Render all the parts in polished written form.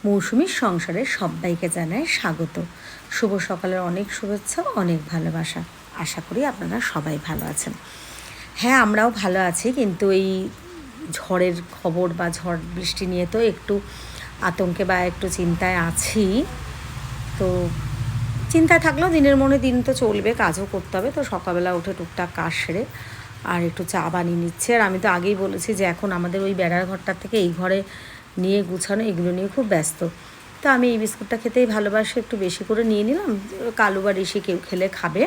মৌসুমীর সংসারে সবাইকে জানায় স্বাগত। শুভ সকালের অনেক শুভেচ্ছা, অনেক ভালোবাসা। আশা করি আপনারা সবাই ভালো আছেন। হ্যাঁ, আমরাও ভালো আছি, কিন্তু এই ঝড়ের খবর বা ঝড় বৃষ্টি নিয়ে তো একটু আতঙ্কে বা একটু চিন্তায় আছি। তো চিন্তায় থাকলেও দিনের মনে দিন তো চলবে, কাজও করতে হবে। তো সকালবেলা উঠে টুকটাক কাজ সেরে আর একটু চা বানিয়ে নিচ্ছে। আর আমি তো আগেই বলেছি যে এখন আমাদের ওই বেড়ার ঘরটার থেকে এই ঘরে নিয়ে গুছানো, এগুলো নিয়ে খুব ব্যস্ত। তো আমি এই বিস্কুটটা খেতেই ভালোবাসি, একটু বেশি করে নিয়ে নিলাম। কালু বা ঋষি কেউ খেলে খাবে।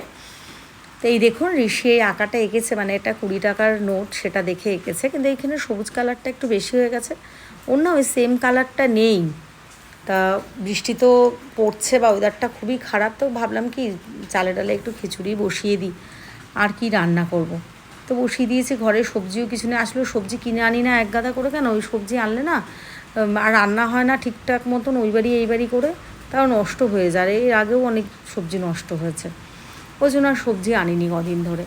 তো এই দেখুন, ঋষি এই আঁকাটা এঁকেছে, মানে এটা 20 টাকার নোট, সেটা দেখে এঁকেছে। কিন্তু এইখানে সবুজ কালারটা একটু বেশি হয়ে গেছে। ওর না ওই সেম কালারটা নেই। তা বৃষ্টি তো পড়ছে বা ওয়েদারটা খুবই খারাপ, তো ভাবলাম কি চালে ডালে একটু খিচুড়ি বসিয়ে দিই, আর কি রান্না করব। তো বসিয়ে দিয়েছি। ঘরে সবজিও কিছু নেই, আসলে সবজি কিনে আনি না এক গাদা করে। কেন, ওই সবজি আনলে না আর রান্না হয় না ঠিকঠাক মতন, ওই বাড়ি এই বাড়ি করে, তাও নষ্ট হয়ে যায়। এর আগেও অনেক সবজি নষ্ট হয়েছে, ওই জন্য আর সবজি আনিনি কদিন ধরে।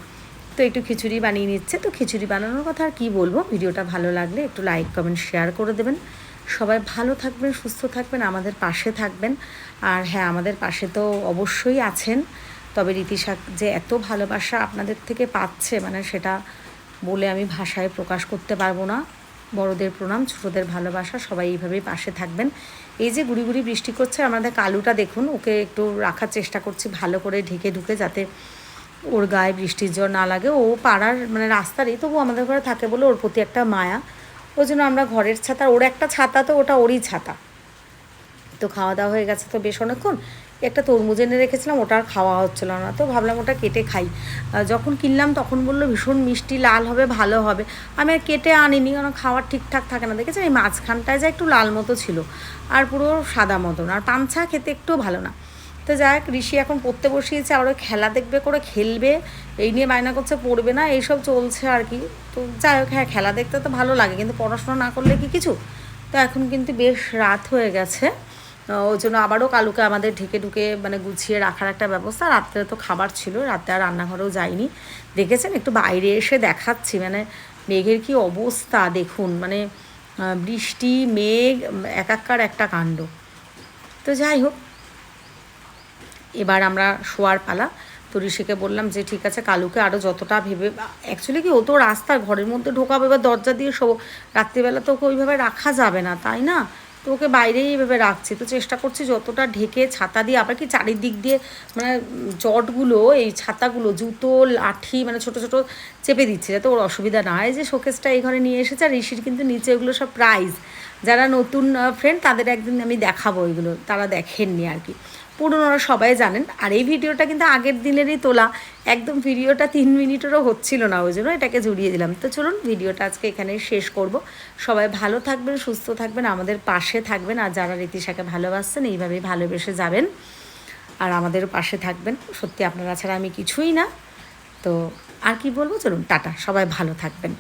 তো একটু খিচুড়ি বানিয়ে নিচ্ছে। তো খিচুড়ি বানানোর কথা আর কী বলবো, ভিডিওটা ভালো লাগলে একটু লাইক কমেন্ট শেয়ার করে দেবেন। সবাই ভালো থাকবেন, সুস্থ থাকবেন, আমাদের পাশে থাকবেন। আর হ্যাঁ, আমাদের পাশে তো অবশ্যই আছেন, তবে রীতিশা যে এত ভালোবাসা আপনাদের থেকে পাচ্ছে, মানে সেটা বলে আমি ভাষায় প্রকাশ করতে পারবো না। বড়দের প্রণাম, ছোটোদের ভালোবাসা, সবাই এইভাবেই পাশে থাকবেন। এই যে গুড়ি গুড়ি বৃষ্টি করছে, আমাদের কালুটা দেখুন, ওকে একটু রাখার চেষ্টা করছি ভালো করে ঢেকে ঢুকে, যাতে ওর গায়ে বৃষ্টির জল না লাগে। ও পাড়ার মানে রাস্তারই, তবু আমাদের ঘরে থাকে বলে ওর প্রতি একটা মায়া। ওই জন্য আমরা ঘরের ছাতা, ওর একটা ছাতা, তো ওটা ওরই ছাতা। তো খাওয়া দাওয়া হয়ে গেছে তো বেশ অনেকক্ষণ। একটা তরমুজ এনে রেখেছিলাম, ওটা আর খাওয়া হচ্ছিলো না, তো ভাবলাম ওটা কেটে খাই। যখন কিনলাম তখন বললো ভীষণ মিষ্টি, লাল হবে, ভালো হবে। আমি আর কেটে আনিনি, কারণ খাওয়ার ঠিকঠাক থাকে না। দেখেছেন এই মাঝখানটায় যা একটু লাল মতো ছিল, আর পুরো সাদা মতন, আর পাঞ্ছা খেতে একটু ভালো না। তো যাই হোক, ঋষি এখন পড়তে বসিয়েছে, আর ওই খেলা দেখবে করে খেলবে, এই নিয়ে বায়না করছে পড়বে না, এইসব চলছে আর কি। তো যাই হোক, হ্যাঁ খেলা দেখতে তো ভালো লাগে, কিন্তু পড়াশোনা না করলে কি কিছু। তো এখন কিন্তু বেশ রাত হয়ে গেছে, ওই জন্য আবারও কালুকে আমাদের ঢেকে ঢুকে মানে গুছিয়ে রাখার একটা ব্যবস্থা। রাত্রে তো খাবার ছিল, রাতে আর রান্নাঘরেও যাইনি। দেখেছেন একটু বাইরে এসে দেখাচ্ছি, মানে মেঘের কি অবস্থা দেখুন, মানে বৃষ্টি মেঘ একাকার একটা কাণ্ড। তো যাই হোক, এবার আমরা শোয়ার পালা। তো ঋষিকে বললাম যে ঠিক আছে, কালুকে আরও যতটা ভেবে, অ্যাকচুয়ালি কি ও তো রাস্তা ঘরের মধ্যে ঢোকাবে, এবার দরজা দিয়ে শো, রাত্রিবেলা তো ওকে ওইভাবে রাখা যাবে না, তাই না। তো ওকে বাইরেই এইভাবে রাখছি। তো চেষ্টা করছি যতটা ঢেকে, ছাতা দিয়ে, আবার কি চারিদিক দিয়ে মানে জটগুলো, এই ছাতাগুলো, জুতো, লাঠি, মানে ছোটো ছোটো চেপে দিচ্ছে, যাতে ওর অসুবিধা না হয়। যে শোকেসটা এই ঘরে নিয়ে এসেছে, আর ঋষির কিন্তু নিচে ওগুলো সব প্রাইজ। যারা নতুন ফ্রেন্ড তাদের একদিন আমি দেখাবো এগুলো, তারা দেখেননি আর কি, পুরনোরা সবাই জানেন। আর এই ভিডিওটা কিন্তু আগের দিনেরই তোলা, একদম ভিডিওটা 3 মিনিটেরও হচ্ছিল না, ওই জন্য এটাকে জুড়িয়ে দিলাম। তো চলুন ভিডিওটা আজকে এখানে শেষ করব। সবাই ভালো থাকবেন, সুস্থ থাকবেন, আমাদের পাশে থাকবেন, আর যারা রীতিশাকে ভালোবাসছেন এইভাবেই ভালোবেসে যাবেন, আর আমাদের পাশে থাকবেন। সত্যি আপনারা ছাড়া আমি কিছুই না। তো আর কি বলবো, চলুন টাটা, সবাই ভালো থাকবেন।